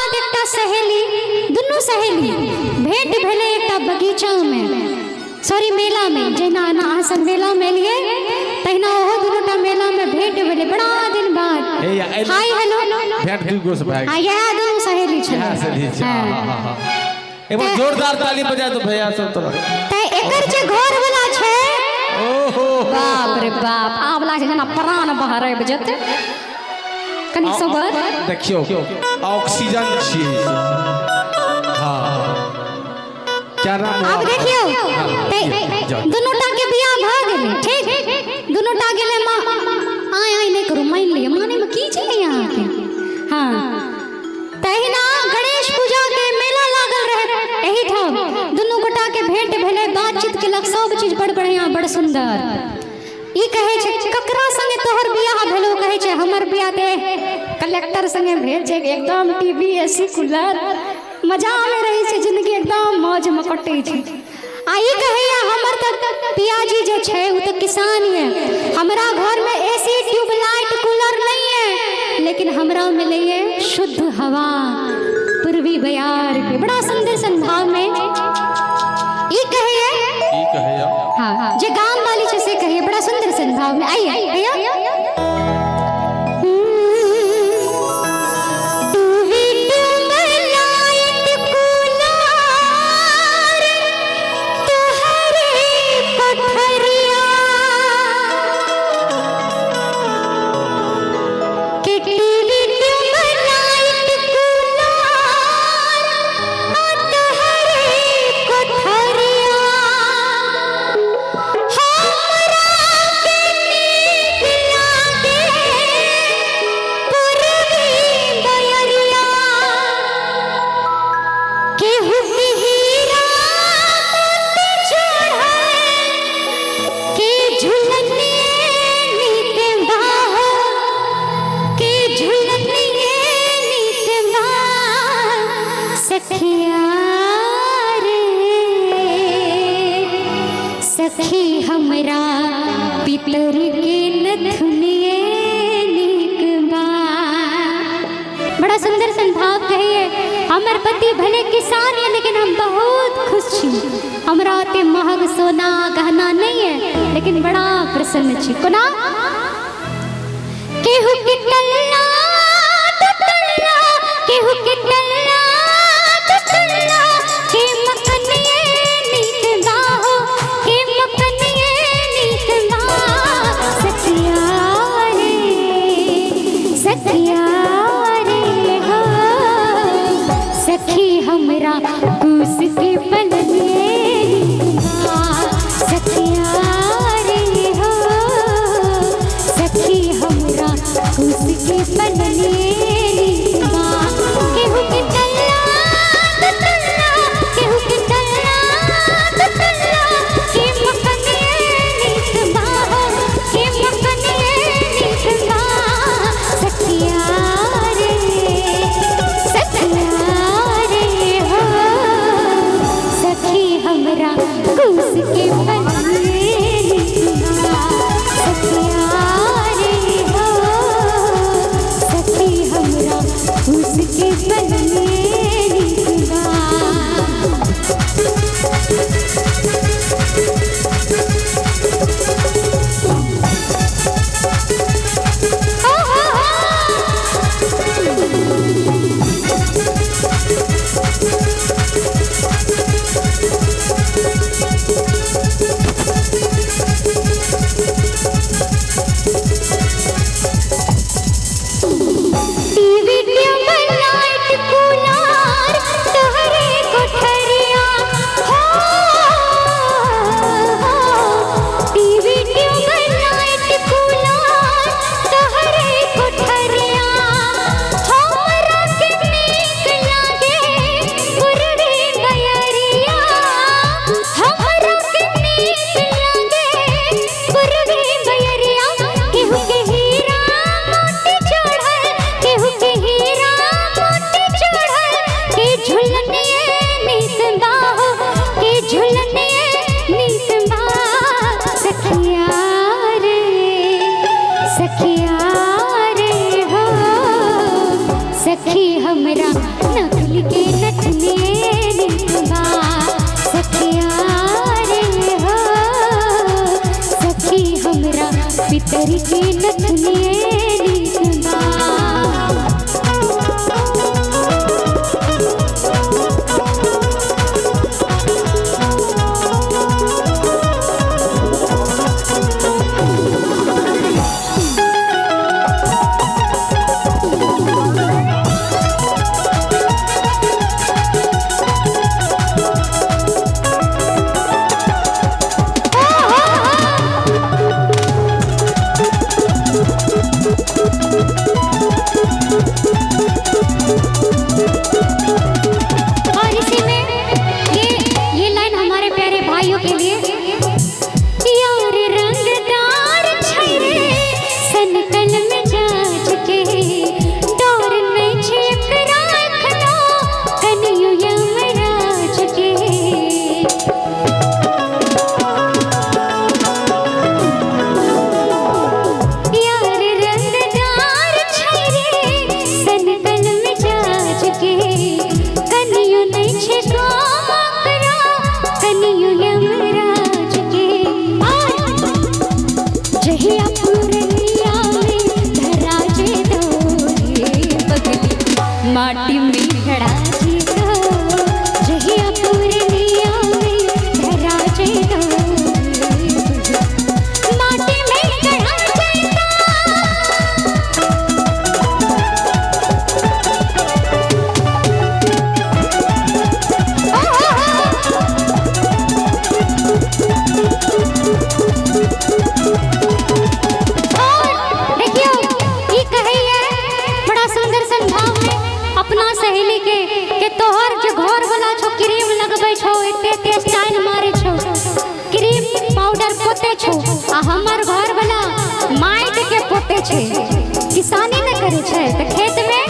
बाद एकटा सहेली दुनू सहेली भेंट भेले एकटा बगीचा में सॉरी मेला में जेना अहाँ सब मेला में लिए तहिना ओहो दुनूटा मेला में भेंट भेले बड़ा दिन बाद हाय हेलो भेंट दुई गो से भाई हां यह दोनों सहेली छे हां एक बार जोरदार ताली बजा दो भैया सब तरफ त एकर जे घर वाला छे ओहो बाप रे बाप आबला छै जना प्राण बहरे बजते कनी सबर देखियो ऑक्सीजन छी हां क्या नाम अब देखियो दुनूटा के बियाह भ गेलै ठीक दुनूटा गेले मां आय आय नहीं करू मान लिया माने में की छै यहां के हां तहिना गणेश पूजा के मेला लागल रहे एही ठाम दुनू गोटा के भेंट भेले बातचीत केलक सब चीज बड़ बढ़िया बड़ सुंदर ई कहे छै ककरा संगे तोहर बियाह भेलो कहे छै हमर बियाह ते कलेक्टर संगे भेल छै एकदम टीवी एसी कूलर मजा में रही छै जिंदगी एकदम मौज में कटे छै आई कहिया हमर त पियाजी जे छै उ त किसान है हमरा घर में एसी ट्यूबलाइट कूलर नहीं है लेकिन हमरा मिले है शुद्ध हवा पूर्वी बयार के बड़ा सुंदर संभाव में ई कहिए हां जे गांव वाली छै से कहिए बड़ा सुंदर संभाव में आइए भैया सखी हमरा पितर के नथुनिए नीक बा बड़ा सुंदर संभाव कहिए हमर पति भले किसान है लेकिन हम बहुत खुश छी हमरा ओते महग सोना गहना नहीं है लेकिन बड़ा प्रसन्न छी कोना केहू के टल्ला टल्ला केहू के टल्ला टल्ला के मखनिए नीक बा हो के मखनिए नीक बा सखिया रे हो सखी हमरा कूस के पलनिए सखिया रे हो सखी हमरा कूस के पलनिए केहू के टल्ला टल्ला केहू के टल्ला टल्ला के मखनिए नीक बा के मखनिए नीक बा सखिया रे हो सखी हमरा कूस के पलनिए नीक बा सखिया रे हो सखी हमरा कूस के पलनिए नीक बा टीवी ट्यूबलाइट कूलर तोहरे कोठरिया हो नकली के नथने निकबा सखिया रे हो सखी हमरा पितर के नथने निकबा माटी में खड़ा जी तो जहिया पूर्णिया में धरा जे तो माटी में खड़ा देखियो ई कहैया बड़ा सुंदर संभाव में अपना सहेली के तोहर जो घर वाला छो क्रीम लगबै छो एते स्टाइल मारे छो क्रीम पाउडर पोते छो आ हमर घर वाला माइट के पोते छे किसानी न करे छे त खेत में